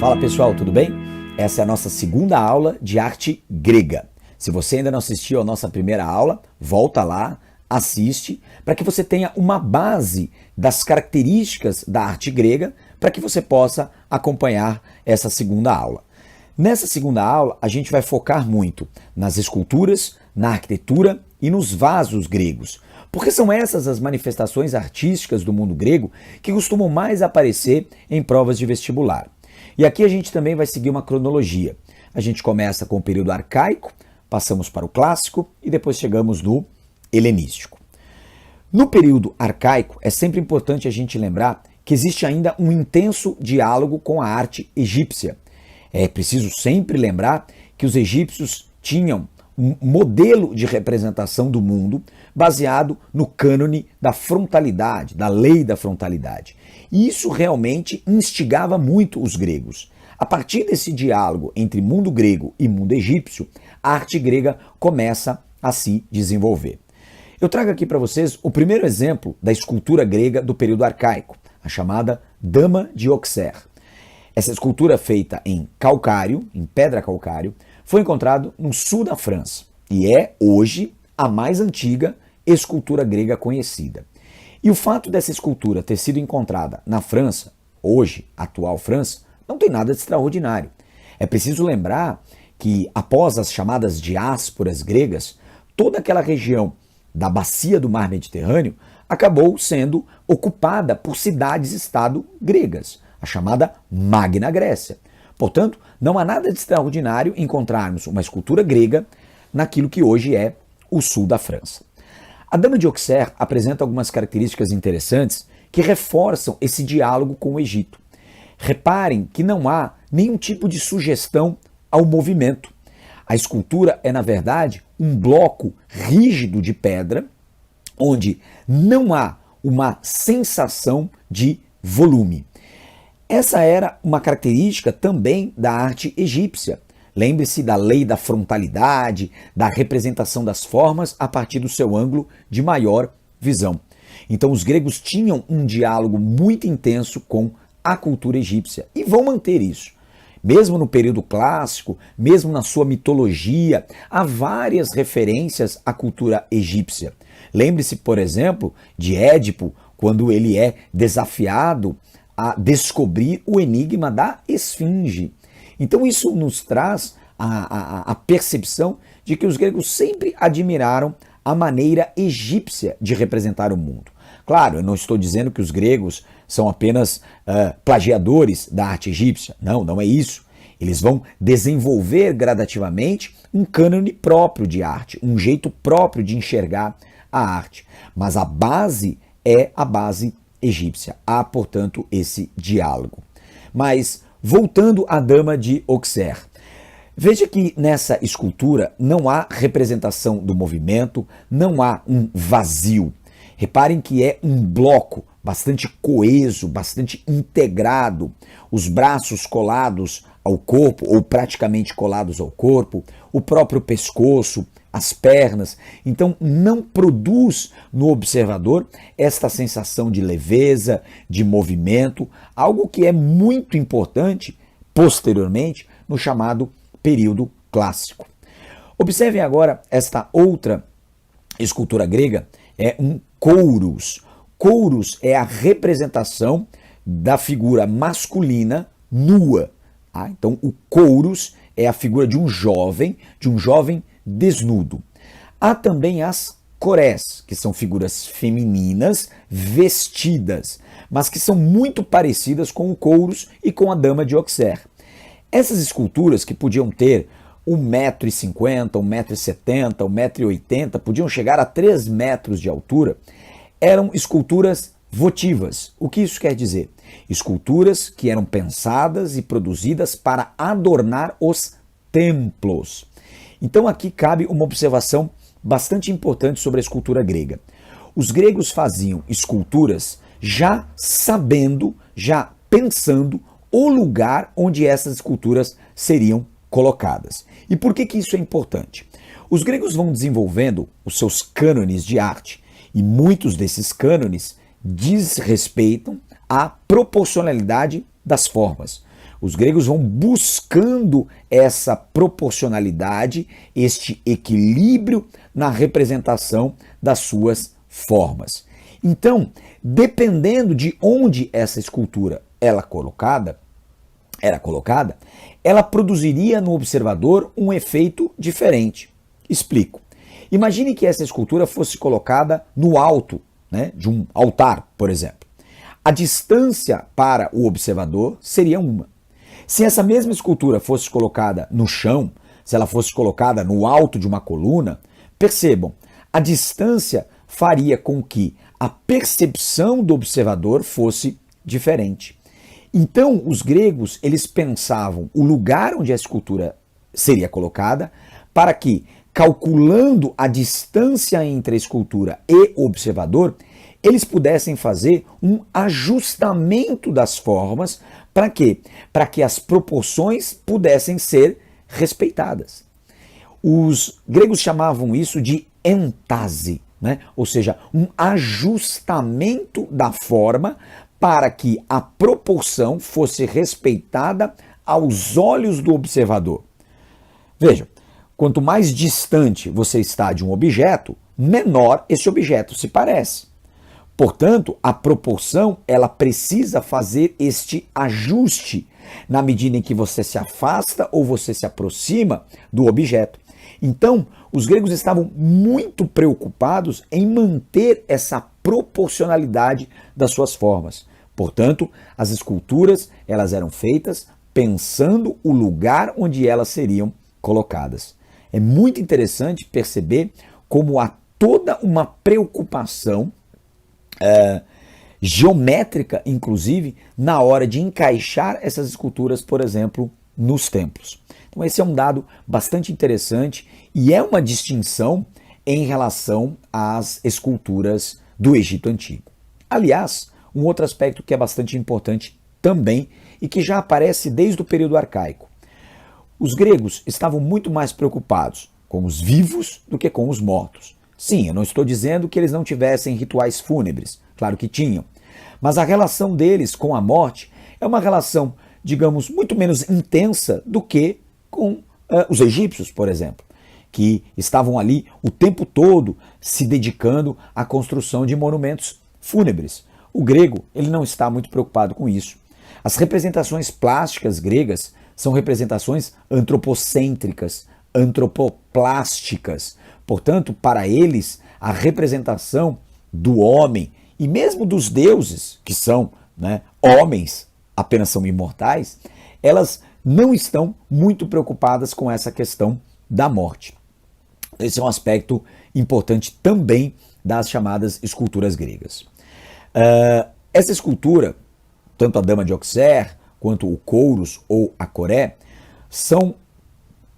Fala pessoal, tudo bem? Essa é a nossa segunda aula de arte grega. Se você ainda não assistiu a nossa primeira aula, volta lá, assiste, para que você tenha uma base das características da arte grega, para que você possa acompanhar essa segunda aula. Nessa segunda aula, a gente vai focar muito nas esculturas, na arquitetura e nos vasos gregos, porque são essas as manifestações artísticas do mundo grego que costumam mais aparecer em provas de vestibular. E aqui a gente também vai seguir uma cronologia. A gente começa com o período arcaico, passamos para o clássico e depois chegamos no helenístico. No período arcaico, é sempre importante a gente lembrar que existe ainda um intenso diálogo com a arte egípcia. É preciso sempre lembrar que os egípcios tinham um modelo de representação do mundo baseado no cânone da frontalidade, da lei da frontalidade. E isso realmente instigava muito os gregos. A partir desse diálogo entre mundo grego e mundo egípcio, a arte grega começa a se desenvolver. Eu trago aqui para vocês o primeiro exemplo da escultura grega do período arcaico, a chamada Dama de Auxerre. Essa escultura feita em calcário, em pedra calcário, foi encontrado no sul da França e é, hoje, a mais antiga escultura grega conhecida. E o fato dessa escultura ter sido encontrada na França, hoje, atual França, não tem nada de extraordinário. É preciso lembrar que, após as chamadas diásporas gregas, toda aquela região da bacia do mar Mediterrâneo acabou sendo ocupada por cidades-estado gregas, a chamada Magna Grécia. Portanto, não há nada de extraordinário encontrarmos uma escultura grega naquilo que hoje é o sul da França. A Dama de Auxerre apresenta algumas características interessantes que reforçam esse diálogo com o Egito. Reparem que não há nenhum tipo de sugestão ao movimento. A escultura é, na verdade, um bloco rígido de pedra, onde não há uma sensação de volume. Essa era uma característica também da arte egípcia. Lembre-se da lei da frontalidade, da representação das formas a partir do seu ângulo de maior visão. Então os gregos tinham um diálogo muito intenso com a cultura egípcia e vão manter isso. Mesmo no período clássico, mesmo na sua mitologia, há várias referências à cultura egípcia. Lembre-se, por exemplo, de Édipo, quando ele é desafiado a descobrir o enigma da esfinge. Então isso nos traz a percepção de que os gregos sempre admiraram a maneira egípcia de representar o mundo. Claro, eu não estou dizendo que os gregos são apenas plagiadores da arte egípcia. Não, não é isso. Eles vão desenvolver gradativamente um cânone próprio de arte, um jeito próprio de enxergar a arte. Mas a base é a base egípcia. Há, portanto, esse diálogo. Mas, voltando à Dama de Auxerre, veja que nessa escultura não há representação do movimento, não há um vazio. Reparem que é um bloco bastante coeso, bastante integrado, os braços colados ao corpo, ou praticamente colados ao corpo, o próprio pescoço, as pernas. Então não produz no observador esta sensação de leveza, de movimento, algo que é muito importante posteriormente no chamado período clássico. Observem agora esta outra escultura grega, é um kouros. Kouros é a representação da figura masculina nua. Então o kouros é a figura de um jovem desnudo. Há também as chorés, que são figuras femininas vestidas, mas que são muito parecidas com o kouros e com a Dama de Auxerre. Essas esculturas, que podiam ter 1,50 m, 1,70 m, 1,80 m, podiam chegar a 3 metros de altura, eram esculturas votivas. O que isso quer dizer? Esculturas que eram pensadas e produzidas para adornar os templos. Então aqui cabe uma observação bastante importante sobre a escultura grega. Os gregos faziam esculturas já sabendo, já pensando o lugar onde essas esculturas seriam colocadas. E por que isso é importante? Os gregos vão desenvolvendo os seus cânones de arte e muitos desses cânones desrespeitam a proporcionalidade das formas. Os gregos vão buscando essa proporcionalidade, este equilíbrio na representação das suas formas. Então, dependendo de onde essa escultura era colocada, ela produziria no observador um efeito diferente. Explico. Imagine que essa escultura fosse colocada no alto, né, de um altar, por exemplo. A distância para o observador seria uma. Se essa mesma escultura fosse colocada no chão, se ela fosse colocada no alto de uma coluna, percebam, a distância faria com que a percepção do observador fosse diferente. Então, os gregos, eles pensavam o lugar onde a escultura seria colocada para que, calculando a distância entre a escultura e o observador, eles pudessem fazer um ajustamento das formas. Para quê? Para que as proporções pudessem ser respeitadas. Os gregos chamavam isso de êntase, né? Ou seja, um ajustamento da forma para que a proporção fosse respeitada aos olhos do observador. Veja, quanto mais distante você está de um objeto, menor esse objeto se parece. Portanto, a proporção, ela precisa fazer este ajuste na medida em que você se afasta ou você se aproxima do objeto. Então, os gregos estavam muito preocupados em manter essa proporcionalidade das suas formas. Portanto, as esculturas, elas eram feitas pensando o lugar onde elas seriam colocadas. É muito interessante perceber como há toda uma preocupação geométrica, inclusive, na hora de encaixar essas esculturas, por exemplo, nos templos. Então esse é um dado bastante interessante e é uma distinção em relação às esculturas do Egito Antigo. Aliás, um outro aspecto que é bastante importante também e que já aparece desde o período arcaico. Os gregos estavam muito mais preocupados com os vivos do que com os mortos. Sim, eu não estou dizendo que eles não tivessem rituais fúnebres, claro que tinham, mas a relação deles com a morte é uma relação, digamos, muito menos intensa do que com os egípcios, por exemplo, que estavam ali o tempo todo se dedicando à construção de monumentos fúnebres. O grego, ele não está muito preocupado com isso. As representações plásticas gregas são representações antropocêntricas, antropoplásticas. Portanto, para eles, a representação do homem e mesmo dos deuses, que são, né, homens, apenas são imortais, elas não estão muito preocupadas com essa questão da morte. Esse é um aspecto importante também das chamadas esculturas gregas. Essa escultura, tanto a Dama de Auxerre, quanto o Kouros ou a Coré, são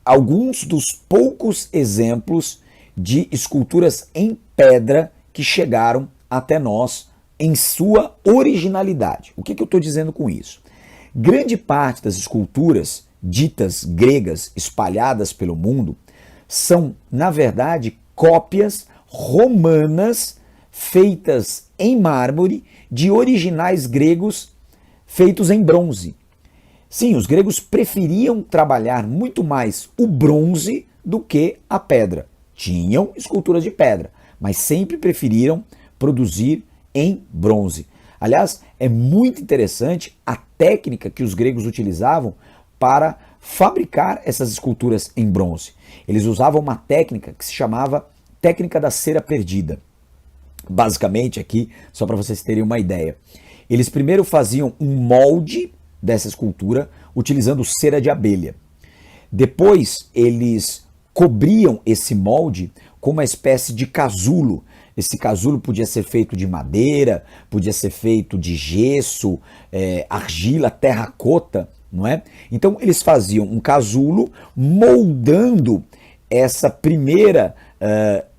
alguns dos poucos exemplos de esculturas em pedra que chegaram até nós em sua originalidade. O que eu estou dizendo com isso? Grande parte das esculturas ditas gregas espalhadas pelo mundo são, na verdade, cópias romanas feitas em mármore de originais gregos feitos em bronze. Sim, os gregos preferiam trabalhar muito mais o bronze do que a pedra. Tinham esculturas de pedra, mas sempre preferiram produzir em bronze. Aliás, é muito interessante a técnica que os gregos utilizavam para fabricar essas esculturas em bronze. Eles usavam uma técnica que se chamava técnica da cera perdida. Basicamente, aqui, só para vocês terem uma ideia, eles primeiro faziam um molde dessa escultura utilizando cera de abelha. Depois, eles cobriam esse molde com uma espécie de casulo. Esse casulo podia ser feito de madeira, podia ser feito de gesso, argila, terracota, não é? Então eles faziam um casulo moldando essa primeira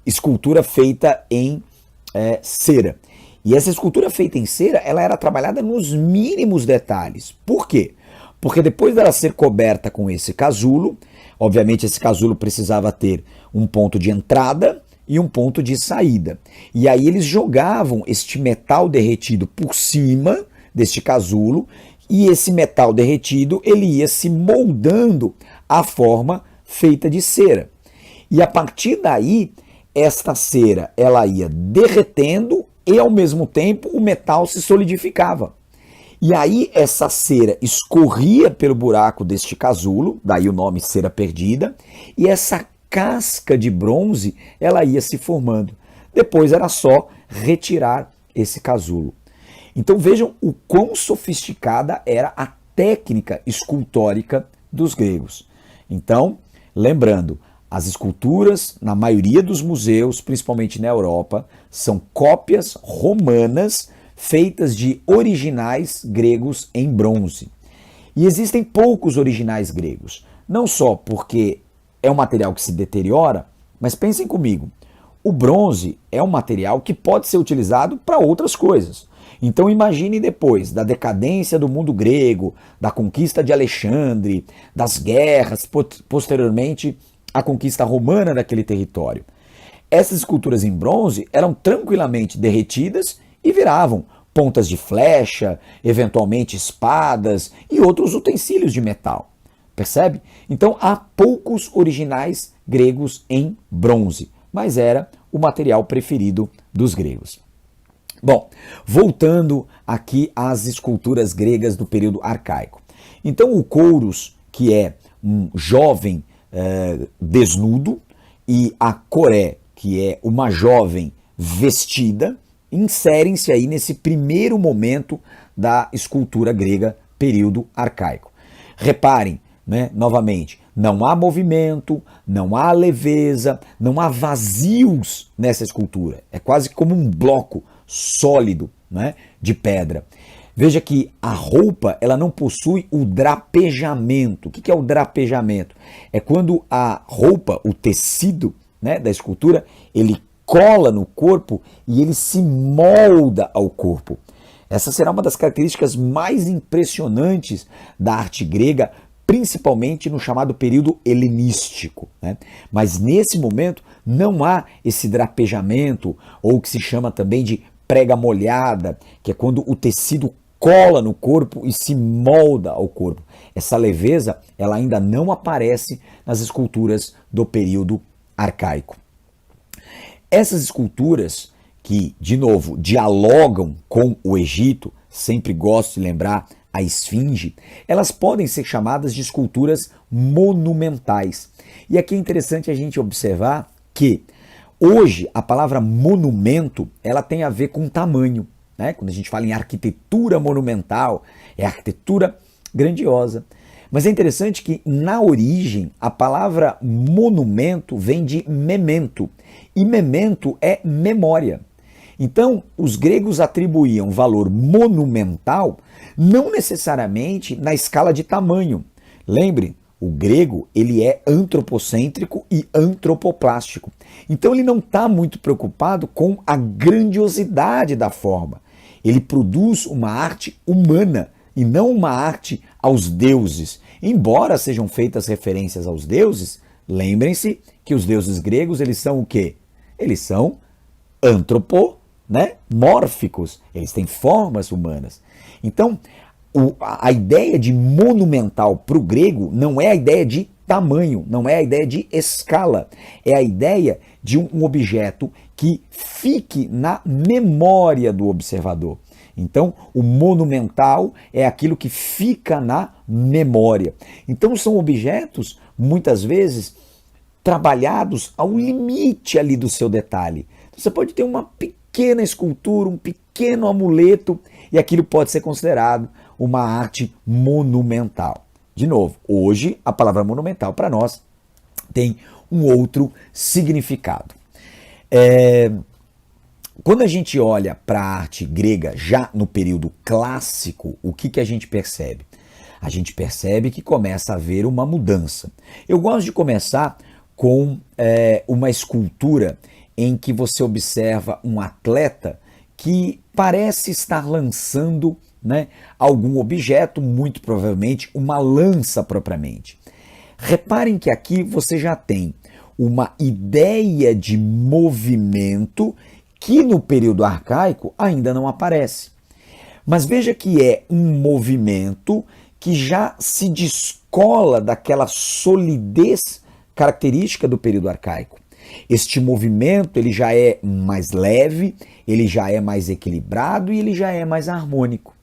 escultura feita em cera. E essa escultura feita em cera, ela era trabalhada nos mínimos detalhes. Por quê? Porque depois dela ser coberta com esse casulo, obviamente esse casulo precisava ter um ponto de entrada e um ponto de saída. E aí eles jogavam este metal derretido por cima deste casulo e esse metal derretido ele ia se moldando à forma feita de cera. E a partir daí, esta cera ela ia derretendo e ao mesmo tempo o metal se solidificava. E aí essa cera escorria pelo buraco deste casulo, daí o nome cera perdida, e essa casca de bronze ela ia se formando. Depois era só retirar esse casulo. Então vejam o quão sofisticada era a técnica escultórica dos gregos. Então, lembrando, as esculturas, na maioria dos museus, principalmente na Europa, são cópias romanas feitas de originais gregos em bronze. E existem poucos originais gregos, não só porque é um material que se deteriora, mas pensem comigo, o bronze é um material que pode ser utilizado para outras coisas. Então imagine depois da decadência do mundo grego, da conquista de Alexandre, das guerras, posteriormente a conquista romana daquele território. Essas esculturas em bronze eram tranquilamente derretidas e viravam pontas de flecha, eventualmente espadas e outros utensílios de metal. Percebe? Então há poucos originais gregos em bronze, mas era o material preferido dos gregos. Bom, voltando aqui às esculturas gregas do período arcaico. Então o Kouros, que é um jovem desnudo, e a Coré, que é uma jovem vestida, inserem-se aí nesse primeiro momento da escultura grega período arcaico. Reparem, né, novamente, não há movimento, não há leveza, não há vazios nessa escultura. É quase como um bloco sólido, né, de pedra. Veja que a roupa ela não possui o drapejamento. O que é o drapejamento? É quando a roupa, o tecido, né, da escultura, ele cola no corpo e ele se molda ao corpo. Essa será uma das características mais impressionantes da arte grega, principalmente no chamado período helenístico, né? Mas nesse momento não há esse drapejamento, ou o que se chama também de prega molhada, que é quando o tecido cola no corpo e se molda ao corpo. Essa leveza ela ainda não aparece nas esculturas do período arcaico. Essas esculturas que, de novo, dialogam com o Egito, sempre gosto de lembrar a esfinge, elas podem ser chamadas de esculturas monumentais. E aqui é interessante a gente observar que hoje a palavra monumento ela tem a ver com tamanho, né? Quando a gente fala em arquitetura monumental, é arquitetura grandiosa. Mas é interessante que na origem a palavra monumento vem de memento, e memento é memória. Então, os gregos atribuíam valor monumental não necessariamente na escala de tamanho. Lembre, o grego ele é antropocêntrico e antropoplástico. Então, ele não está muito preocupado com a grandiosidade da forma. Ele produz uma arte humana e não uma arte aos deuses. Embora sejam feitas referências aos deuses, lembrem-se que os deuses gregos eles são o quê? Eles são mórficos, eles têm formas humanas. Então, a ideia de monumental para o grego não é a ideia de tamanho, não é a ideia de escala, é a ideia de um objeto que fique na memória do observador. Então, o monumental é aquilo que fica na memória. Então, são objetos, muitas vezes, trabalhados ao limite ali do seu detalhe. Você pode ter uma pequena escultura, um pequeno amuleto, e aquilo pode ser considerado uma arte monumental. De novo, hoje a palavra monumental para nós tem um outro significado. Quando a gente olha para a arte grega já no período clássico, o que a gente percebe? A gente percebe que começa a haver uma mudança. Eu gosto de começar com uma escultura em que você observa um atleta que parece estar lançando, né, algum objeto, muito provavelmente uma lança propriamente. Reparem que aqui você já tem uma ideia de movimento que no período arcaico ainda não aparece. Mas veja que é um movimento que já se descola daquela solidez característica do período arcaico. Este movimento ele já é mais leve, ele já é mais equilibrado e ele já é mais harmônico.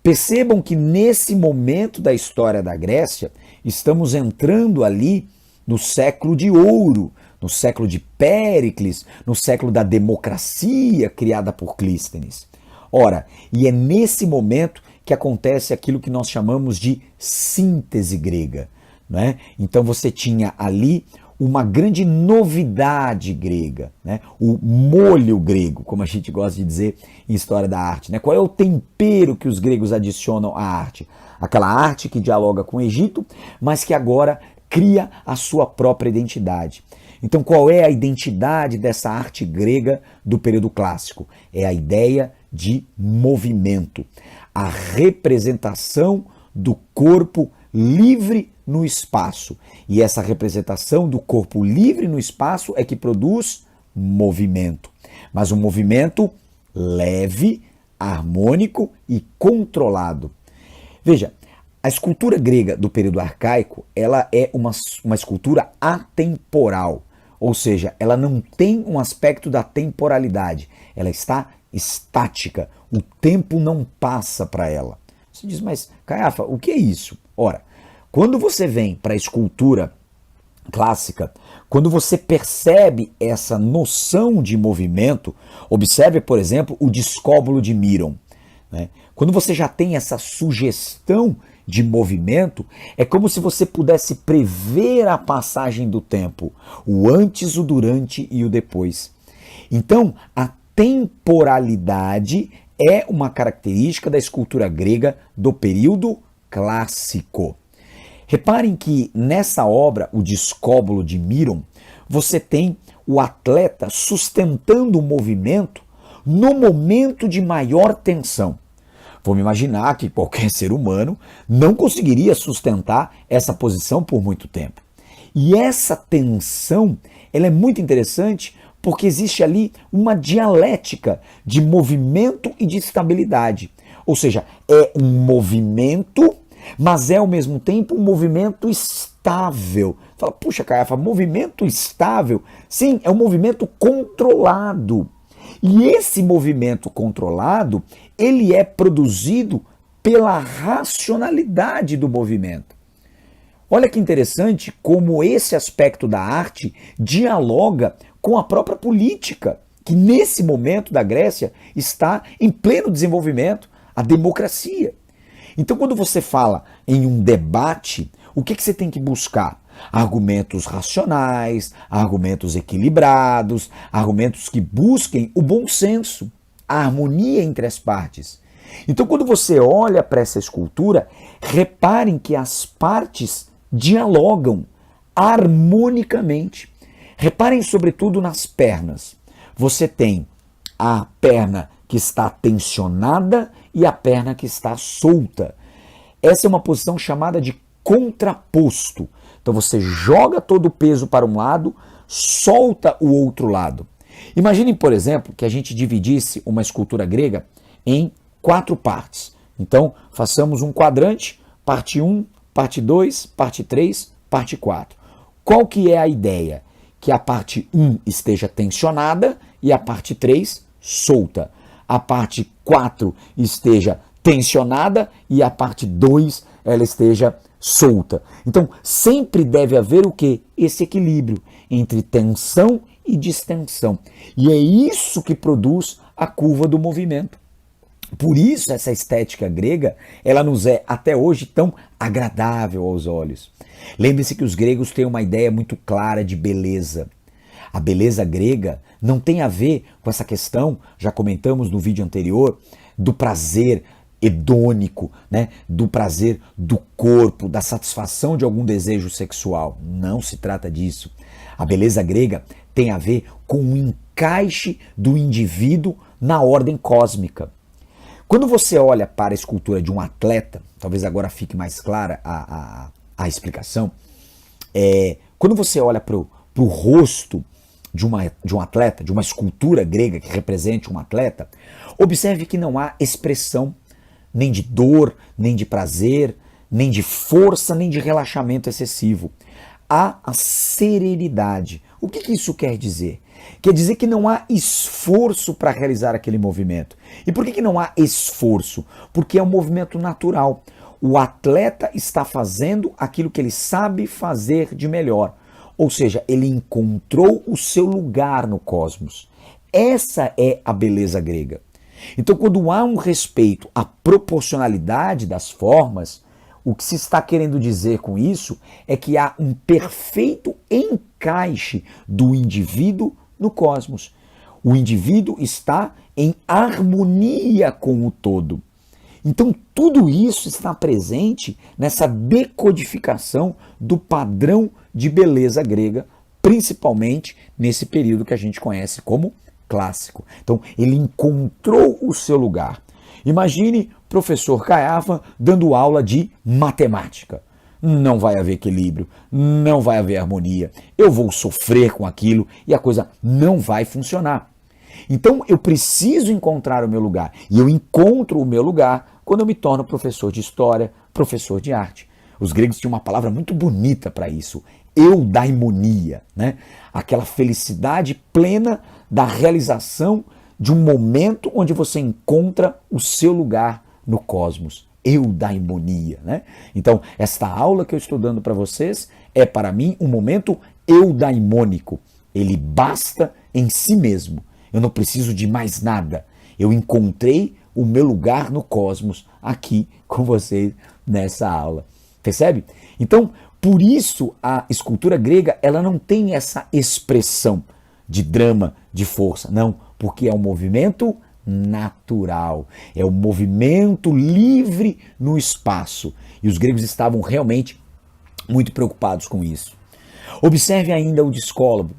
Percebam que nesse momento da história da Grécia, estamos entrando ali no século de ouro, no século de Péricles, no século da democracia criada por Clístenes. Ora, e é nesse momento que acontece aquilo que nós chamamos de síntese grega, né? Então você tinha ali uma grande novidade grega, né? O molho grego, como a gente gosta de dizer em história da arte, né? Qual é o tempero que os gregos adicionam à arte? Aquela arte que dialoga com o Egito, mas que agora cria a sua própria identidade. Então, qual é a identidade dessa arte grega do período clássico? É a ideia de movimento, a representação do corpo livre no espaço. E essa representação do corpo livre no espaço é que produz movimento. Mas um movimento leve, harmônico e controlado. Veja, a escultura grega do período arcaico, ela é uma escultura atemporal. Ou seja, ela não tem um aspecto da temporalidade. Ela está estática. O tempo não passa para ela. Você diz, mas Caiafa, o que é isso? Ora, quando você vem para a escultura clássica, quando você percebe essa noção de movimento, observe, por exemplo, o discóbulo de Miron, né? Quando você já tem essa sugestão de movimento, é como se você pudesse prever a passagem do tempo, o antes, o durante e o depois. Então, a temporalidade é uma característica da escultura grega do período clássico. Reparem que nessa obra, o Discóbulo de Miron, você tem o atleta sustentando o movimento no momento de maior tensão. Vamos imaginar que qualquer ser humano não conseguiria sustentar essa posição por muito tempo. E essa tensão, ela é muito interessante porque existe ali uma dialética de movimento e de estabilidade. Ou seja, é um movimento, mas é ao mesmo tempo um movimento estável. Fala, puxa, Caiafa, movimento estável? Sim, é um movimento controlado. E esse movimento controlado, ele é produzido pela racionalidade do movimento. Olha que interessante como esse aspecto da arte dialoga com a própria política, que nesse momento da Grécia está em pleno desenvolvimento, a democracia. Então, quando você fala em um debate, o que você tem que buscar? Argumentos racionais, argumentos equilibrados, argumentos que busquem o bom senso, a harmonia entre as partes. Então, quando você olha para essa escultura, reparem que as partes dialogam harmonicamente. Reparem sobretudo nas pernas. Você tem a perna que está tensionada e a perna que está solta. Essa é uma posição chamada de contraposto. Então você joga todo o peso para um lado, solta o outro lado. Imaginem, por exemplo, que a gente dividisse uma escultura grega em 4 partes. Então, façamos um quadrante, parte 1, parte 2, parte 3, parte 4. Qual que é a ideia? Que a parte 1 esteja tensionada e a parte 3 solta. A parte 4 esteja tensionada e a parte 2 ela esteja solta. Então, sempre deve haver o quê? Esse equilíbrio entre tensão e distensão. E é isso que produz a curva do movimento. Por isso, essa estética grega, ela nos é até hoje tão agradável aos olhos. Lembre-se que os gregos têm uma ideia muito clara de beleza. A beleza grega não tem a ver com essa questão, já comentamos no vídeo anterior, do prazer hedônico, né? Do prazer do corpo, da satisfação de algum desejo sexual. Não se trata disso. A beleza grega tem a ver com o encaixe do indivíduo na ordem cósmica. Quando você olha para a escultura de um atleta, talvez agora fique mais clara a explicação, quando você olha para o rosto de um atleta, de uma escultura grega que represente um atleta, observe que não há expressão nem de dor, nem de prazer, nem de força, nem de relaxamento excessivo. Há a serenidade. O que isso quer dizer? Quer dizer que não há esforço para realizar aquele movimento. E por que não há esforço? Porque é um movimento natural. O atleta está fazendo aquilo que ele sabe fazer de melhor. Ou seja, ele encontrou o seu lugar no cosmos. Essa é a beleza grega. Então, quando há um respeito à proporcionalidade das formas, o que se está querendo dizer com isso é que há um perfeito encaixe do indivíduo no cosmos. O indivíduo está em harmonia com o todo. Então, tudo isso está presente nessa decodificação do padrão de beleza grega, principalmente nesse período que a gente conhece como clássico. Então, ele encontrou o seu lugar. Imagine o professor Caiava dando aula de matemática. Não vai haver equilíbrio, não vai haver harmonia, eu vou sofrer com aquilo e a coisa não vai funcionar. Então, eu preciso encontrar o meu lugar. E eu encontro o meu lugar quando eu me torno professor de história, professor de arte. Os gregos tinham uma palavra muito bonita para isso, eudaimonia, né? Aquela felicidade plena da realização de um momento onde você encontra o seu lugar no cosmos. Eudaimonia, né? Então, esta aula que eu estou dando para vocês é, para mim, um momento eudaimônico. Ele basta em si mesmo. Eu não preciso de mais nada. Eu encontrei o meu lugar no cosmos aqui com vocês nessa aula. Percebe? Então, por isso a escultura grega, ela não tem essa expressão de drama, de força. Não, porque é um movimento natural. É um movimento livre no espaço. E os gregos estavam realmente muito preocupados com isso. Observe ainda o discólogo.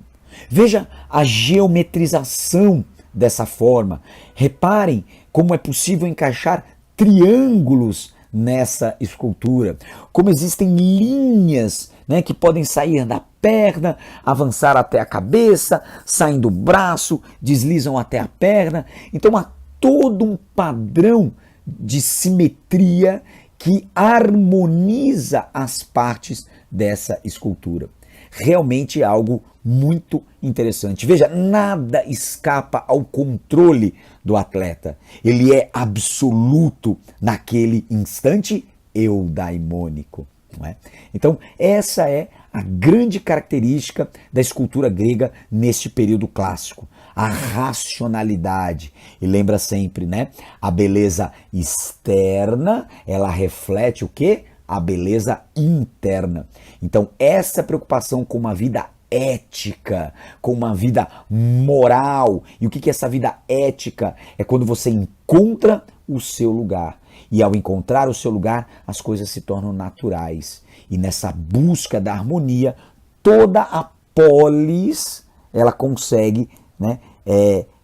Veja a geometrização dessa forma. Reparem como é possível encaixar triângulos nessa escultura. Como existem linhas, né, que podem sair da perna, avançar até a cabeça, saem do braço, deslizam até a perna. Então há todo um padrão de simetria que harmoniza as partes dessa escultura. Realmente é algo muito interessante. Veja, nada escapa ao controle do atleta. Ele é absoluto naquele instante eudaimônico. Não é? Então, essa é a grande característica da escultura grega neste período clássico. A racionalidade. E lembra sempre, né? A beleza externa, ela reflete o quê? A beleza interna. Então, essa preocupação com uma vida ética, com uma vida moral. E o que é essa vida ética? É quando você encontra o seu lugar. E ao encontrar o seu lugar, as coisas se tornam naturais. E nessa busca da harmonia, toda a polis, ela consegue, né,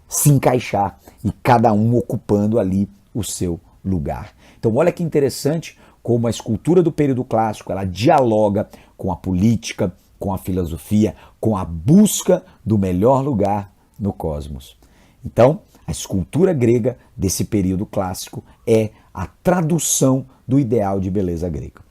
se encaixar. E cada um ocupando ali o seu lugar. Então, olha que interessante como a escultura do período clássico, ela dialoga com a política, com a filosofia, com a busca do melhor lugar no cosmos. Então, a escultura grega desse período clássico é a tradução do ideal de beleza grega.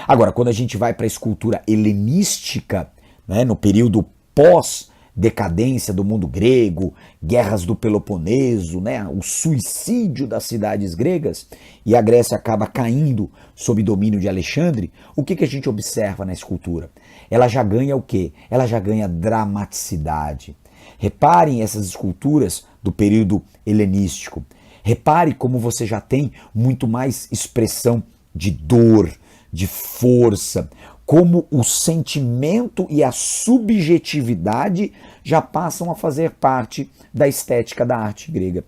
Agora, quando a gente vai para a escultura helenística, né, no período pós-decadência do mundo grego, guerras do Peloponeso, né, o suicídio das cidades gregas, e a Grécia acaba caindo sob domínio de Alexandre, o que a gente observa na escultura? Ela já ganha o quê? Ela já ganha dramaticidade. Reparem essas esculturas do período helenístico. Repare como você já tem muito mais expressão de dor, de força, como o sentimento e a subjetividade já passam a fazer parte da estética da arte grega,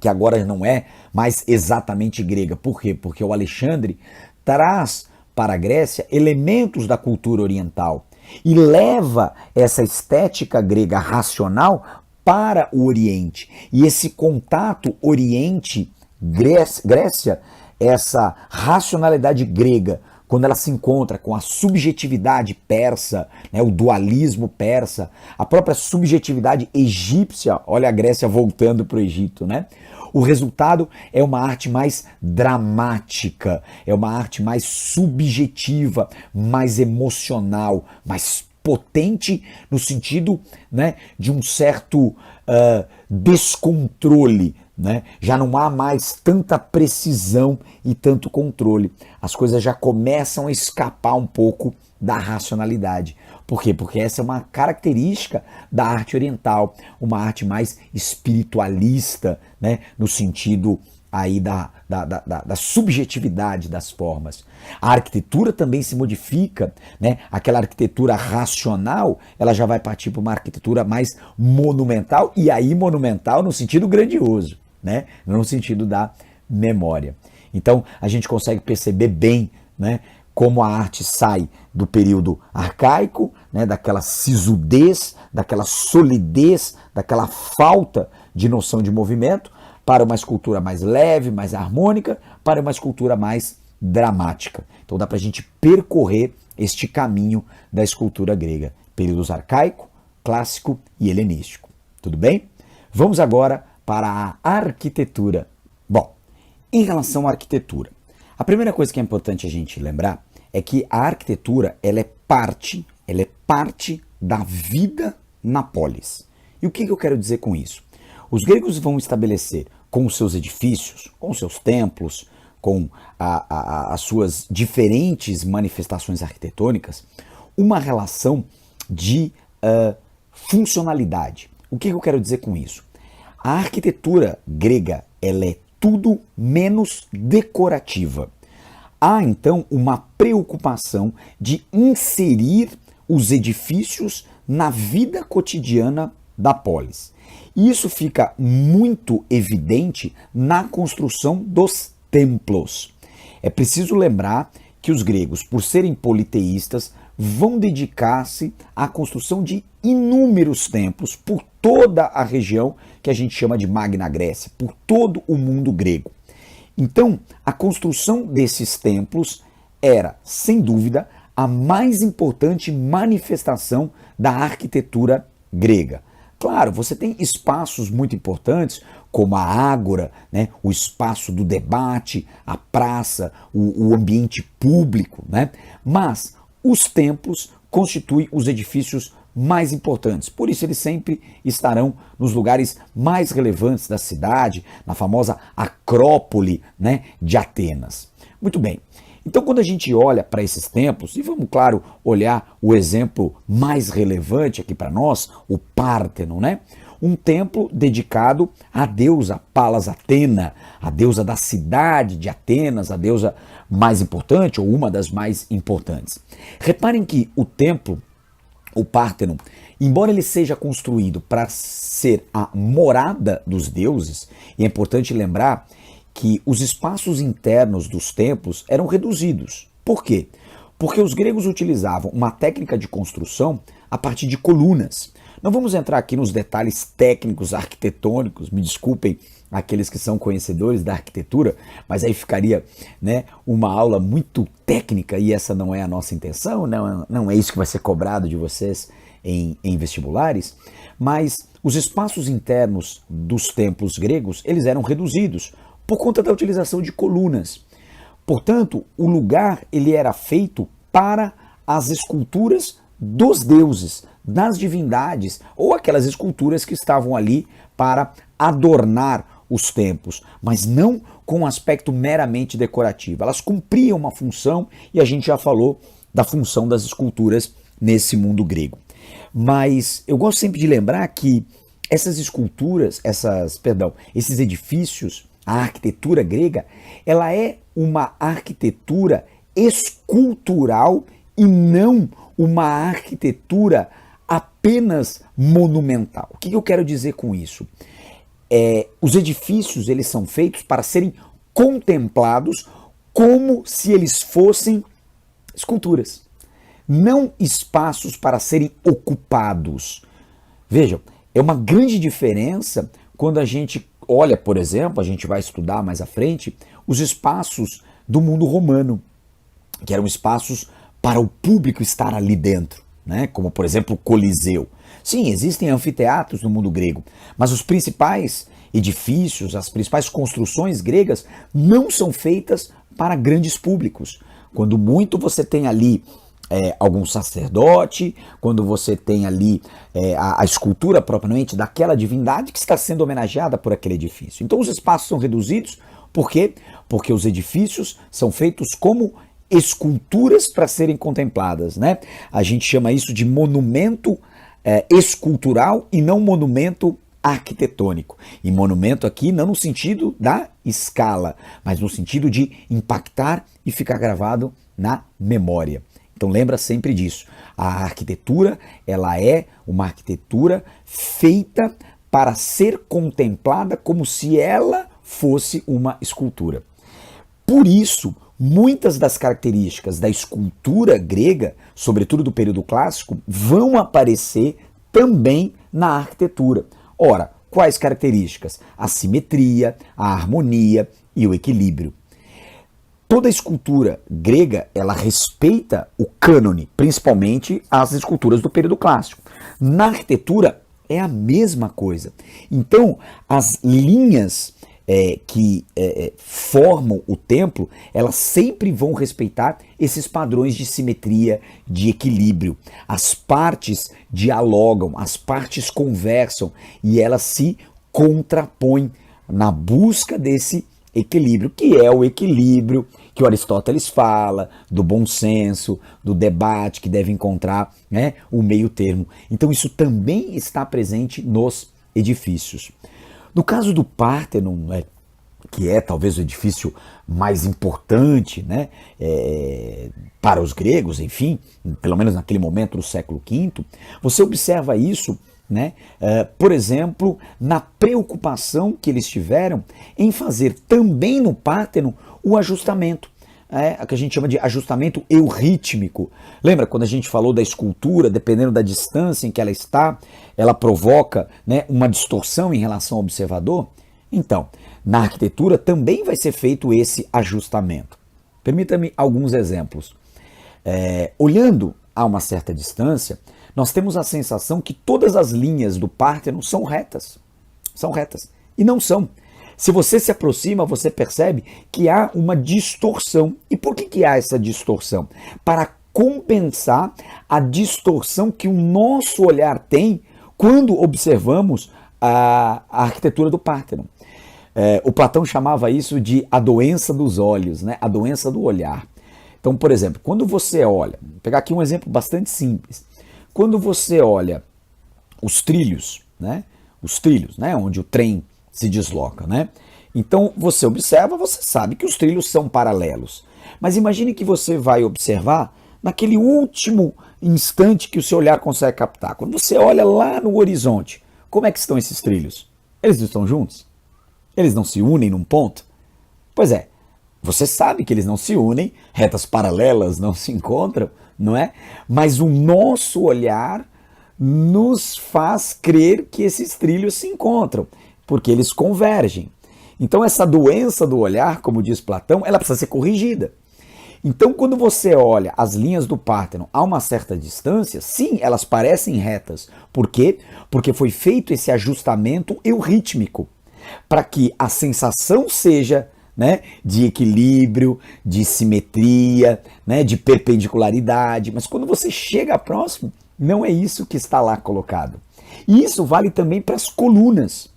que agora não é mais exatamente grega. Por quê? Porque o Alexandre traz para a Grécia elementos da cultura oriental e leva essa estética grega racional para o Oriente. E esse contato Oriente-Grécia, essa racionalidade grega quando ela se encontra com a subjetividade persa, né, o dualismo persa, a própria subjetividade egípcia, olha a Grécia voltando para o Egito, né? O resultado é uma arte mais dramática, é uma arte mais subjetiva, mais emocional, mais potente no sentido, né, de um certo descontrole, né? Já não há mais tanta precisão e tanto controle. As coisas já começam a escapar um pouco da racionalidade. Por quê? Porque essa é uma característica da arte oriental, uma arte mais espiritualista, né? No sentido aí da subjetividade das formas. A arquitetura também se modifica, né? Aquela arquitetura racional, ela já vai partir para uma arquitetura mais monumental, e aí monumental no sentido grandioso, né? No sentido da memória. Então a gente consegue perceber bem, né, como a arte sai do período arcaico, né, daquela sisudez, daquela solidez, daquela falta de noção de movimento, para uma escultura mais leve, mais harmônica, para uma escultura mais dramática. Então dá para a gente percorrer este caminho da escultura grega, períodos arcaico, clássico e helenístico. Tudo bem? Vamos agora para a arquitetura. Bom, em relação à arquitetura, a primeira coisa que é importante a gente lembrar é que a arquitetura ela é parte da vida na polis. E o que eu quero dizer com isso? Os gregos vão estabelecer com os seus edifícios, com os seus templos, com as suas diferentes manifestações arquitetônicas, uma relação de funcionalidade. O que eu quero dizer com isso? A arquitetura grega ela é tudo menos decorativa. Há, então, uma preocupação de inserir os edifícios na vida cotidiana da polis. E isso fica muito evidente na construção dos templos. É preciso lembrar que os gregos, por serem politeístas, vão dedicar-se à construção de inúmeros templos por toda a região que a gente chama de Magna Grécia, por todo o mundo grego. Então, a construção desses templos era, sem dúvida, a mais importante manifestação da arquitetura grega. Claro, você tem espaços muito importantes, como a ágora, né, o espaço do debate, a praça, o ambiente público, né? Mas os templos constituem os edifícios mais importantes. Por isso eles sempre estarão nos lugares mais relevantes da cidade, na famosa Acrópole, né, de Atenas. Muito bem. Então, quando a gente olha para esses templos, e vamos, claro, olhar o exemplo mais relevante aqui para nós, o Párteno, né? Um templo dedicado à deusa Palas Atena, a deusa da cidade de Atenas, a deusa mais importante, ou uma das mais importantes. Reparem que o templo, o Párteno, embora ele seja construído para ser a morada dos deuses, e é importante lembrar que os espaços internos dos templos eram reduzidos. Por quê? Porque os gregos utilizavam uma técnica de construção a partir de colunas. Não vamos entrar aqui nos detalhes técnicos, arquitetônicos, me desculpem aqueles que são conhecedores da arquitetura, mas aí ficaria, né, uma aula muito técnica e essa não é a nossa intenção, não é isso que vai ser cobrado de vocês em vestibulares, mas os espaços internos dos templos gregos, eles eram reduzidos por conta da utilização de colunas. Portanto, o lugar ele era feito para as esculturas dos deuses, das divindades, ou aquelas esculturas que estavam ali para adornar os templos, mas não com um aspecto meramente decorativo. Elas cumpriam uma função e a gente já falou da função das esculturas nesse mundo grego. Mas eu gosto sempre de lembrar que essas esculturas, esses edifícios, a arquitetura grega, ela é uma arquitetura escultural e não uma arquitetura apenas monumental. O que eu quero dizer com isso? Os edifícios eles são feitos para serem contemplados como se eles fossem esculturas, não espaços para serem ocupados. Vejam, é uma grande diferença quando a gente olha, por exemplo, a gente vai estudar mais à frente, os espaços do mundo romano. que eram espaços para o público estar ali dentro, né? Como, por exemplo, o Coliseu. Sim, existem anfiteatros no mundo grego, mas os principais edifícios, as principais construções gregas não são feitas para grandes públicos. Quando muito você tem ali algum sacerdote, quando você tem ali a escultura propriamente daquela divindade que está sendo homenageada por aquele edifício. Então os espaços são reduzidos, por quê? Porque os edifícios são feitos como esculturas para serem contempladas, né? A gente chama isso de monumento escultural e não monumento arquitetônico. E monumento aqui não no sentido da escala, mas no sentido de impactar e ficar gravado na memória. Então lembra sempre disso. A arquitetura, ela é uma arquitetura feita para ser contemplada como se ela fosse uma escultura. Por isso, muitas das características da escultura grega, sobretudo do período clássico, vão aparecer também na arquitetura. Ora, quais características? A simetria, a harmonia e o equilíbrio. Toda escultura grega, ela respeita o cânone, principalmente as esculturas do período clássico. Na arquitetura é a mesma coisa. Então, as linhas que formam o templo, elas sempre vão respeitar esses padrões de simetria, de equilíbrio. As partes dialogam, as partes conversam e elas se contrapõem na busca desse equilíbrio, que é o equilíbrio que o Aristóteles fala, do bom senso, do debate que deve encontrar, né, o meio termo. Então isso também está presente nos edifícios. No caso do Pártenon, que é talvez o edifício mais importante, né, para os gregos, enfim, pelo menos naquele momento do século V, você observa isso, né, por exemplo, na preocupação que eles tiveram em fazer também no Pártenon o ajustamento. O que a gente chama de ajustamento eurítmico. Lembra quando a gente falou da escultura, dependendo da distância em que ela está, ela provoca, né, uma distorção em relação ao observador? Então, na arquitetura também vai ser feito esse ajustamento. Permita-me alguns exemplos. Olhando a uma certa distância, nós temos a sensação que todas as linhas do Pártenon são retas. São retas. E não são. Se você se aproxima, você percebe que há uma distorção. E por que há essa distorção? Para compensar a distorção que o nosso olhar tem quando observamos a arquitetura do Pártenon. O Platão chamava isso de a doença dos olhos, né? A doença do olhar. Então, por exemplo, quando você olha, vou pegar aqui um exemplo bastante simples. Quando você olha os trilhos, né? Os trilhos, né? Onde o trem se desloca, né? Então você observa, você sabe que os trilhos são paralelos. Mas imagine que você vai observar naquele último instante que o seu olhar consegue captar. Quando você olha lá no horizonte, como é que estão esses trilhos? Eles não estão juntos? Eles não se unem num ponto? Pois é, você sabe que eles não se unem, retas paralelas não se encontram, não é? Mas o nosso olhar nos faz crer que esses trilhos se encontram, porque eles convergem. Então essa doença do olhar, como diz Platão, ela precisa ser corrigida. Então quando você olha as linhas do Pártenon a uma certa distância, sim, elas parecem retas. Por quê? Porque foi feito esse ajustamento eurítmico, para que a sensação seja, né, de equilíbrio, de simetria, né, de perpendicularidade. Mas quando você chega próximo, não é isso que está lá colocado. E isso vale também para as colunas.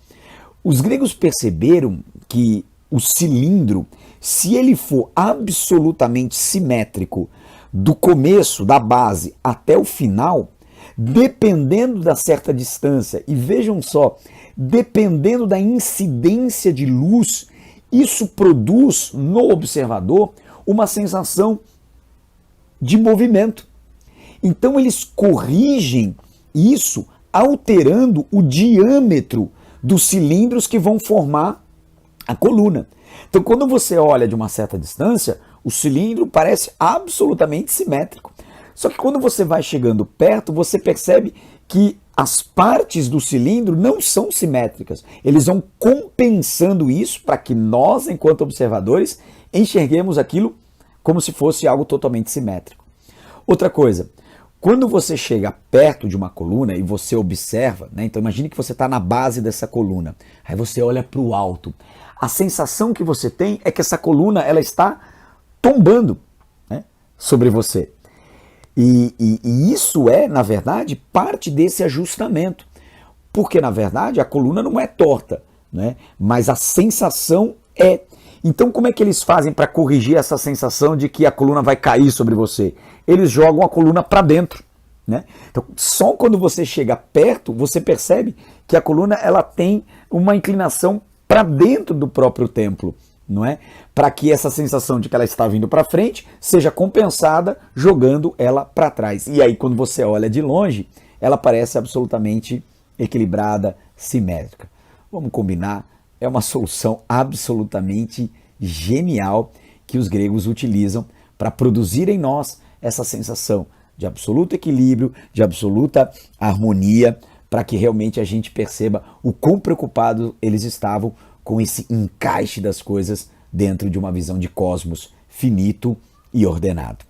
Os gregos perceberam que o cilindro, se ele for absolutamente simétrico do começo, da base, até o final, dependendo da certa distância, e vejam só, dependendo da incidência de luz, isso produz no observador uma sensação de movimento. Então eles corrigem isso alterando o diâmetro dos cilindros que vão formar a coluna. Então quando você olha de uma certa distância, o cilindro parece absolutamente simétrico. Só que quando você vai chegando perto, você percebe que as partes do cilindro não são simétricas. Eles vão compensando isso para que nós, enquanto observadores, enxerguemos aquilo como se fosse algo totalmente simétrico. Outra coisa, quando você chega perto de uma coluna e você observa, né, então imagine que você está na base dessa coluna, aí você olha para o alto, a sensação que você tem é que essa coluna ela está tombando, né, sobre você. E isso é, na verdade, parte desse ajustamento, porque na verdade a coluna não é torta, né, mas a sensação é. Então como é que eles fazem para corrigir essa sensação de que a coluna vai cair sobre você? Eles jogam a coluna para dentro, né? Então só quando você chega perto, você percebe que a coluna ela tem uma inclinação para dentro do próprio templo, não é? Para que essa sensação de que ela está vindo para frente seja compensada jogando ela para trás. E aí quando você olha de longe, ela parece absolutamente equilibrada, simétrica. Vamos combinar? É uma solução absolutamente genial que os gregos utilizam para produzir em nós essa sensação de absoluto equilíbrio, de absoluta harmonia, para que realmente a gente perceba o quão preocupados eles estavam com esse encaixe das coisas dentro de uma visão de cosmos finito e ordenado.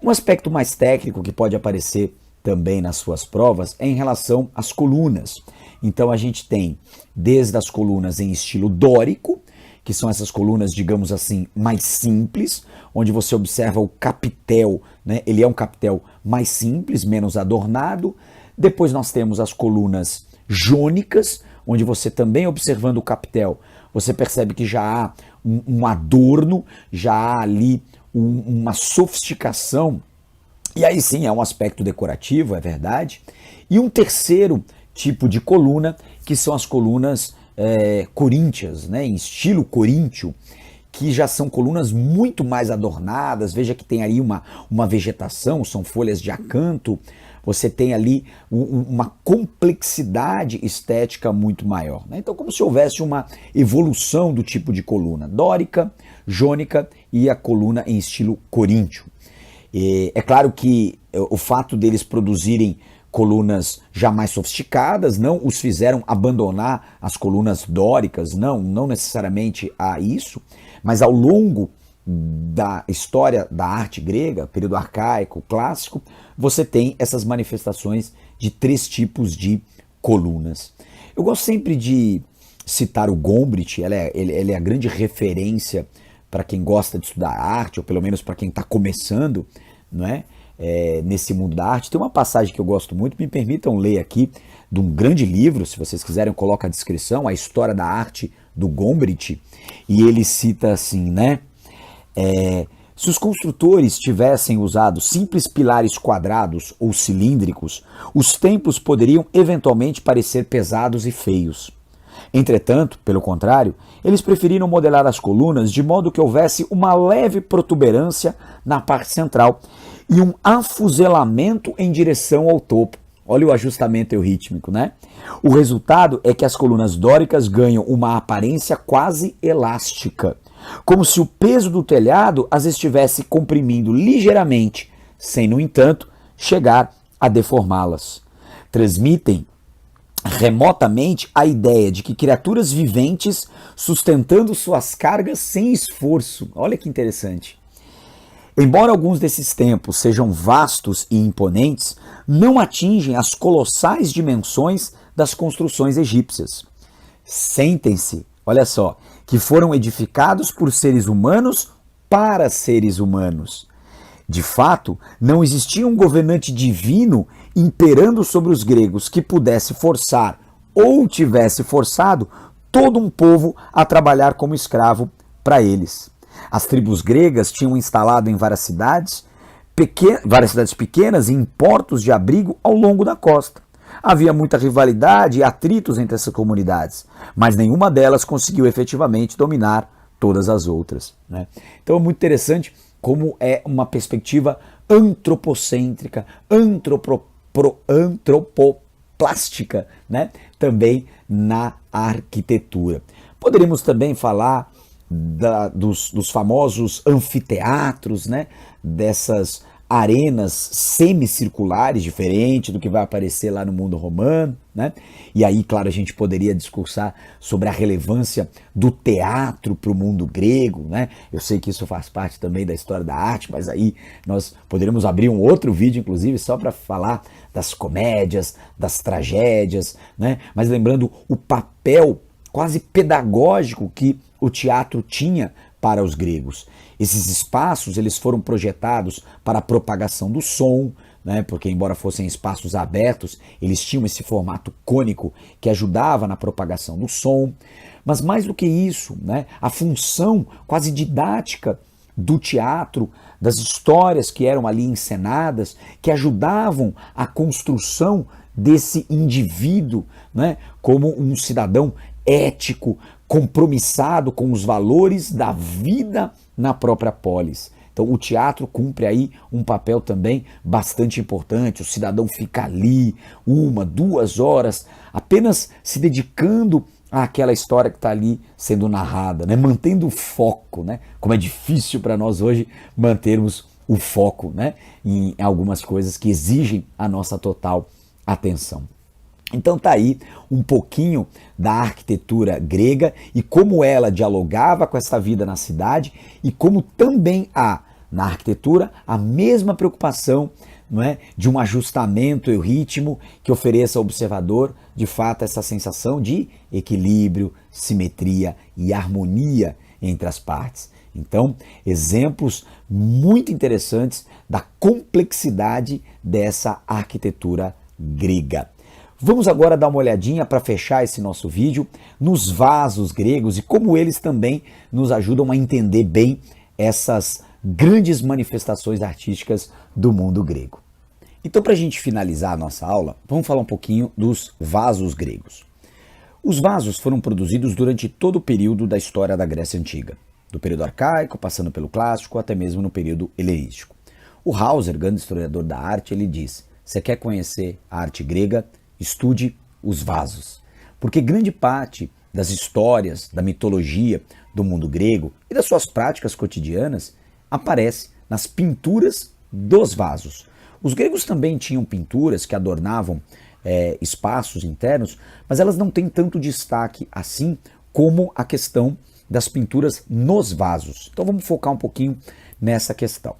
Um aspecto mais técnico que pode aparecer também nas suas provas é em relação às colunas. Então a gente tem desde as colunas em estilo dórico, que são essas colunas, digamos assim, mais simples, onde você observa o capitel, né? Ele é um capitel mais simples, menos adornado. Depois nós temos as colunas jônicas, onde você também observando o capitel, você percebe que já há um adorno, já há ali uma sofisticação, e aí sim é um aspecto decorativo, é verdade. E um terceiro tipo de coluna, que são as colunas coríntias, né, em estilo coríntio, que já são colunas muito mais adornadas. Veja que tem aí uma vegetação, são folhas de acanto, você tem ali uma complexidade estética muito maior, né? Então como se houvesse uma evolução do tipo de coluna dórica, jônica e a coluna em estilo coríntio. É claro que o fato deles produzirem colunas já mais sofisticadas não os fizeram abandonar as colunas dóricas, não necessariamente a isso, mas ao longo da história da arte grega, período arcaico, clássico, você tem essas manifestações de três tipos de colunas. Eu gosto sempre de citar o Gombrich, ele é a grande referência para quem gosta de estudar arte, ou pelo menos para quem está começando, não é? Nesse mundo da arte. Tem uma passagem que eu gosto muito, me permitam ler aqui, de um grande livro, se vocês quiserem eu coloco a descrição, A História da Arte do Gombrich, e ele cita assim, né? Se os construtores tivessem usado simples pilares quadrados ou cilíndricos, os templos poderiam eventualmente parecer pesados e feios. Entretanto, pelo contrário, eles preferiram modelar as colunas de modo que houvesse uma leve protuberância na parte central e um afuzelamento em direção ao topo. Olha o ajustamento eurítmico, né? O resultado é que as colunas dóricas ganham uma aparência quase elástica, como se o peso do telhado as estivesse comprimindo ligeiramente, sem, no entanto, chegar a deformá-las. Transmitem remotamente a ideia de que criaturas viventes sustentando suas cargas sem esforço. Olha que interessante. Embora alguns desses templos sejam vastos e imponentes, não atingem as colossais dimensões das construções egípcias. Sentem-se, olha só, que foram edificados por seres humanos para seres humanos. De fato, não existia um governante divino imperando sobre os gregos que pudesse forçar ou tivesse forçado todo um povo a trabalhar como escravo para eles. As tribos gregas tinham instalado em várias cidades pequenas e em portos de abrigo ao longo da costa. Havia muita rivalidade e atritos entre essas comunidades, mas nenhuma delas conseguiu efetivamente dominar todas as outras, né? Então é muito interessante como é uma perspectiva antropocêntrica, antropoplástica, né? Também na arquitetura. Poderíamos também falar dos famosos anfiteatros, né? Dessas arenas semicirculares, diferente do que vai aparecer lá no mundo romano, né? E aí, claro, a gente poderia discursar sobre a relevância do teatro para o mundo grego, né? Eu sei que isso faz parte também da história da arte, mas aí nós poderíamos abrir um outro vídeo, inclusive, só para falar das comédias, das tragédias, né? Mas lembrando o papel quase pedagógico que o teatro tinha para os gregos. Esses espaços eles foram projetados para a propagação do som, né, porque embora fossem espaços abertos, eles tinham esse formato cônico que ajudava na propagação do som. Mas mais do que isso, né, a função quase didática do teatro, das histórias que eram ali encenadas, que ajudavam a construção desse indivíduo, né, como um cidadão ético, compromissado com os valores da vida na própria polis. Então o teatro cumpre aí um papel também bastante importante. O cidadão fica ali 1, 2 horas apenas se dedicando àquela história que está ali sendo narrada, né? Mantendo o foco, né? Como é difícil para nós hoje mantermos o foco, né? Em algumas coisas que exigem a nossa total atenção. Então tá aí um pouquinho da arquitetura grega e como ela dialogava com essa vida na cidade e como também há na arquitetura a mesma preocupação, não é, de um ajustamento e ritmo que ofereça ao observador de fato essa sensação de equilíbrio, simetria e harmonia entre as partes. Então, exemplos muito interessantes da complexidade dessa arquitetura grega. Vamos agora dar uma olhadinha para fechar esse nosso vídeo nos vasos gregos e como eles também nos ajudam a entender bem essas grandes manifestações artísticas do mundo grego. Então, para a gente finalizar a nossa aula, vamos falar um pouquinho dos vasos gregos. Os vasos foram produzidos durante todo o período da história da Grécia Antiga, do período arcaico, passando pelo clássico, até mesmo no período helenístico. O Hauser, grande historiador da arte, ele diz: você quer conhecer a arte grega? Estude os vasos, porque grande parte das histórias, da mitologia do mundo grego e das suas práticas cotidianas aparece nas pinturas dos vasos. Os gregos também tinham pinturas que adornavam espaços internos, mas elas não têm tanto destaque assim como a questão das pinturas nos vasos. Então vamos focar um pouquinho nessa questão.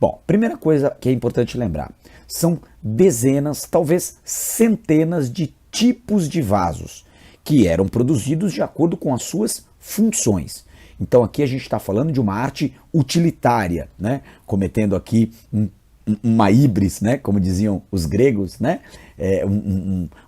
Bom, primeira coisa que é importante lembrar, são dezenas, talvez centenas de tipos de vasos que eram produzidos de acordo com as suas funções. Então aqui a gente está falando de uma arte utilitária, né? Cometendo aqui uma híbris, né? Como diziam os gregos, né?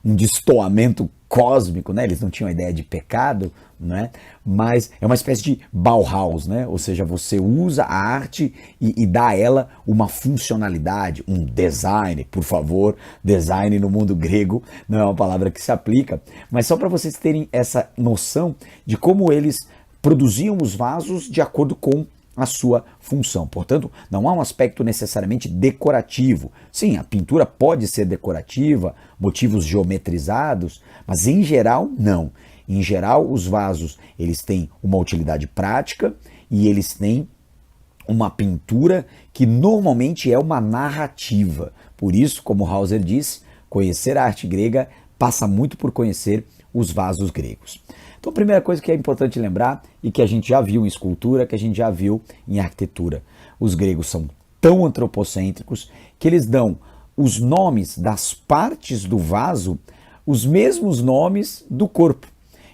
Um destoamento cósmico, né? Eles não tinham a ideia de pecado, né? Mas é uma espécie de Bauhaus, né? Ou seja, você usa a arte e dá a ela uma funcionalidade, um design, por favor. Design no mundo grego não é uma palavra que se aplica, mas só para vocês terem essa noção de como eles produziam os vasos de acordo com a sua função. Portanto, não há um aspecto necessariamente decorativo. Sim, a pintura pode ser decorativa, motivos geometrizados, mas em geral não. Em geral, os vasos eles têm uma utilidade prática e eles têm uma pintura que normalmente é uma narrativa. Por isso, como Hauser disse, conhecer a arte grega passa muito por conhecer os vasos gregos. Então, a primeira coisa que é importante lembrar e que a gente já viu em escultura, que a gente já viu em arquitetura. Os gregos são tão antropocêntricos que eles dão os nomes das partes do vaso, os mesmos nomes do corpo.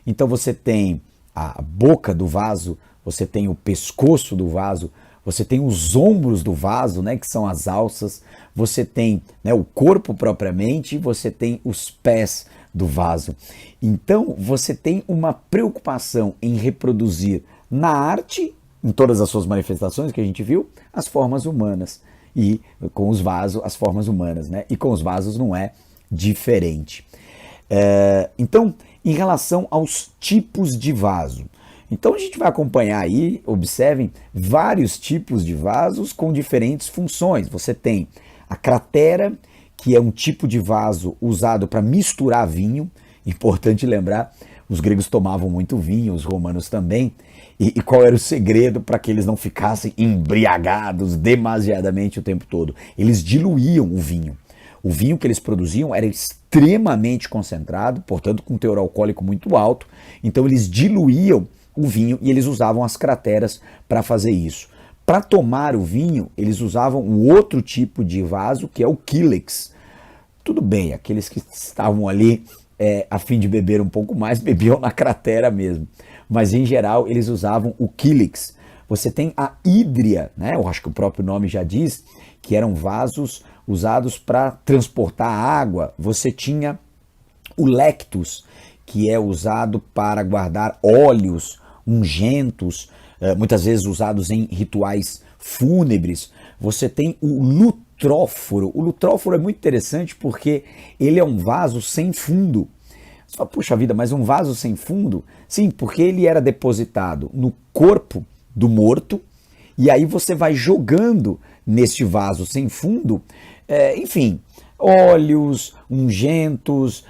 Então você tem a boca do vaso, você tem o pescoço do vaso, você tem os ombros do vaso, né, que são as alças, você tem, né, o corpo propriamente, você tem os pés do vaso. Então você tem uma preocupação em reproduzir na arte, em todas as suas manifestações que a gente viu, as formas humanas. E com os vasos, as formas humanas, né? E com os vasos não é diferente. Então, em relação aos tipos de vaso, então a gente vai acompanhar aí, observem, vários tipos de vasos com diferentes funções. Você tem a cratera, que é um tipo de vaso usado para misturar vinho. Importante lembrar, os gregos tomavam muito vinho, os romanos também, E qual era o segredo para que eles não ficassem embriagados demasiadamente o tempo todo? Eles diluíam o vinho. O vinho que eles produziam era extremamente concentrado, portanto com teor alcoólico muito alto, então eles diluíam o vinho e eles usavam as crateras para fazer isso. Para tomar o vinho, eles usavam um outro tipo de vaso, que é o Kylix. Tudo bem, aqueles que estavam ali a fim de beber um pouco mais, bebiam na cratera mesmo. Mas em geral eles usavam o Kylix. Você tem a hídria, né? Eu acho que o próprio nome já diz, que eram vasos usados para transportar água. Você tinha o Lectus, que é usado para guardar óleos ungentos, muitas vezes usados em rituais fúnebres. Você tem o lutróforo. O lutróforo é muito interessante porque ele é um vaso sem fundo. Você fala, puxa vida, mas um vaso sem fundo? Sim, porque ele era depositado no corpo do morto e aí você vai jogando neste vaso sem fundo, enfim, óleos, ungentos,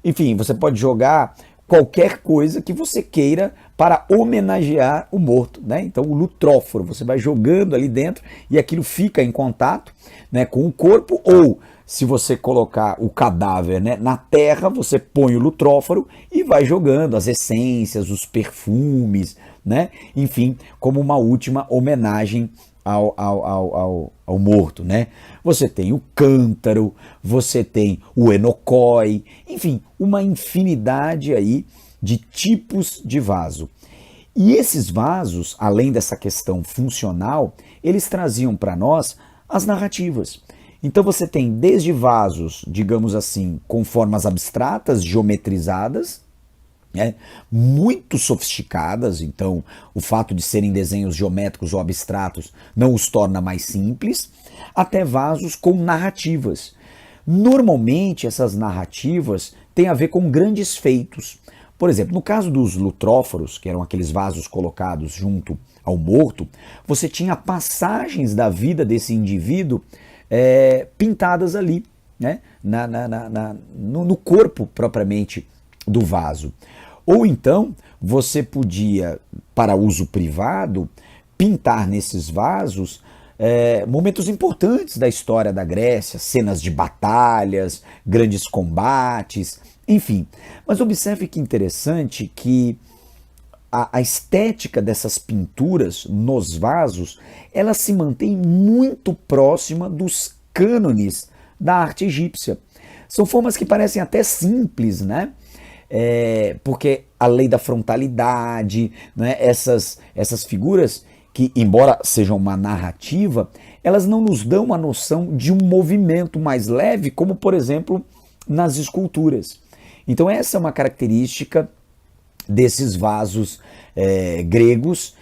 enfim, você pode jogar qualquer coisa que você queira para homenagear o morto, né? Então o lutróforo, você vai jogando ali dentro e aquilo fica em contato, né, com o corpo, ou se você colocar o cadáver, né, na terra, você põe o lutróforo e vai jogando as essências, os perfumes, né? Enfim, como uma última homenagem ao morto, né? Você tem o cântaro, você tem o enocói, enfim, uma infinidade aí de tipos de vaso. E esses vasos, além dessa questão funcional, eles traziam para nós as narrativas. Então você tem desde vasos, digamos assim, com formas abstratas, geometrizadas, muito sofisticadas, então o fato de serem desenhos geométricos ou abstratos não os torna mais simples, até vasos com narrativas. Normalmente essas narrativas têm a ver com grandes feitos. Por exemplo, no caso dos lutróforos, que eram aqueles vasos colocados junto ao morto, você tinha passagens da vida desse indivíduo pintadas ali, né? No corpo propriamente do vaso. Ou então você podia, para uso privado, pintar nesses vasos momentos importantes da história da Grécia, cenas de batalhas, grandes combates, enfim. Mas observe que interessante que a estética dessas pinturas nos vasos, ela se mantém muito próxima dos cânones da arte egípcia. São formas que parecem até simples, né? Porque a lei da frontalidade, né? Essas figuras que, embora sejam uma narrativa, elas não nos dão a noção de um movimento mais leve, como por exemplo nas esculturas. Então essa é uma característica desses vasos gregos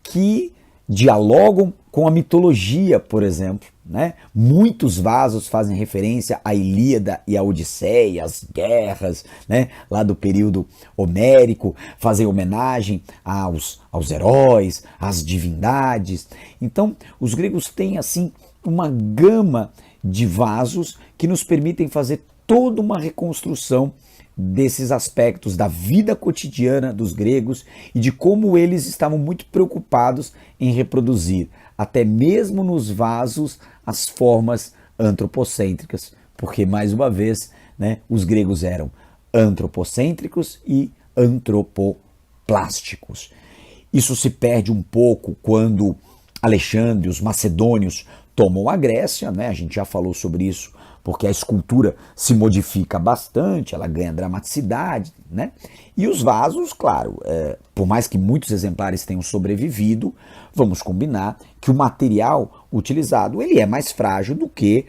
que dialogam com a mitologia, por exemplo, né? Muitos vasos fazem referência à Ilíada e à Odisseia, às guerras, né, lá do período homérico, fazem homenagem aos heróis, às divindades. Então, os gregos têm assim uma gama de vasos que nos permitem fazer toda uma reconstrução desses aspectos da vida cotidiana dos gregos e de como eles estavam muito preocupados em reproduzir, até mesmo nos vasos, as formas antropocêntricas, porque, mais uma vez, né, os gregos eram antropocêntricos e antropoplásticos. Isso se perde um pouco quando Alexandre, os macedônios, tomam a Grécia, né? A gente já falou sobre isso, porque a escultura se modifica bastante, ela ganha dramaticidade, né? E os vasos, claro, por mais que muitos exemplares tenham sobrevivido, vamos combinar que o material utilizado ele é mais frágil do que,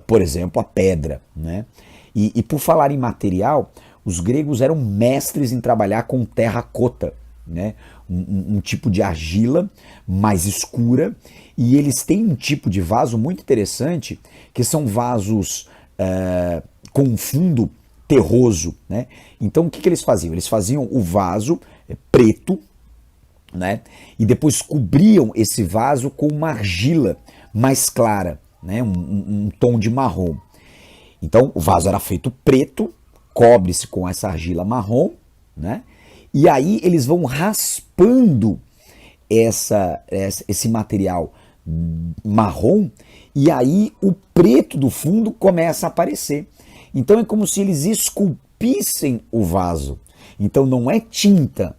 por exemplo, a pedra, né? E por falar em material, os gregos eram mestres em trabalhar com terracota, né? Um tipo de argila mais escura, e eles têm um tipo de vaso muito interessante, que são vasos com um fundo terroso, né? Então o que eles faziam? Eles faziam o vaso preto, né? E depois cobriam esse vaso com uma argila mais clara, né? Um tom de marrom. Então o vaso era feito preto, cobre-se com essa argila marrom, né? E aí eles vão raspando esse material marrom, e aí o preto do fundo começa a aparecer. Então é como se eles esculpissem o vaso. Então não é tinta.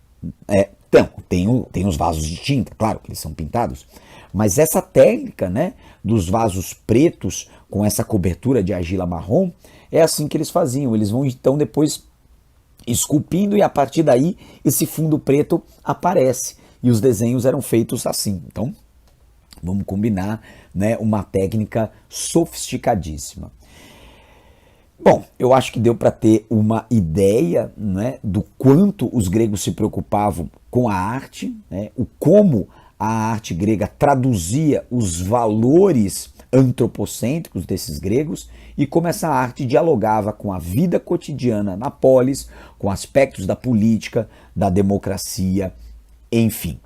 Tem os vasos de tinta, claro que eles são pintados, mas essa técnica, né, dos vasos pretos com essa cobertura de argila marrom, é assim que eles faziam. Eles vão então depois esculpindo, e a partir daí esse fundo preto aparece. E os desenhos eram feitos assim. Então, vamos combinar, né, uma técnica sofisticadíssima. Bom, eu acho que deu para ter uma ideia, né, do quanto os gregos se preocupavam com a arte, né, o como a arte grega traduzia os valores antropocêntricos desses gregos e como essa arte dialogava com a vida cotidiana na polis, com aspectos da política, da democracia, enfim.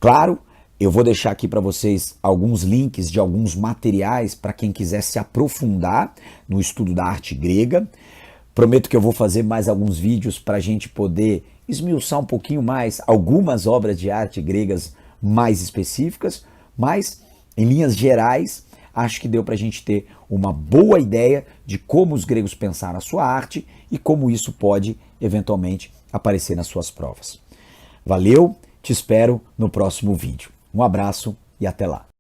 Claro, eu vou deixar aqui para vocês alguns links de alguns materiais para quem quiser se aprofundar no estudo da arte grega. Prometo que eu vou fazer mais alguns vídeos para a gente poder esmiuçar um pouquinho mais algumas obras de arte gregas mais específicas, mas em linhas gerais acho que deu para a gente ter uma boa ideia de como os gregos pensaram a sua arte e como isso pode eventualmente aparecer nas suas provas. Valeu, te espero no próximo vídeo. Um abraço e até lá.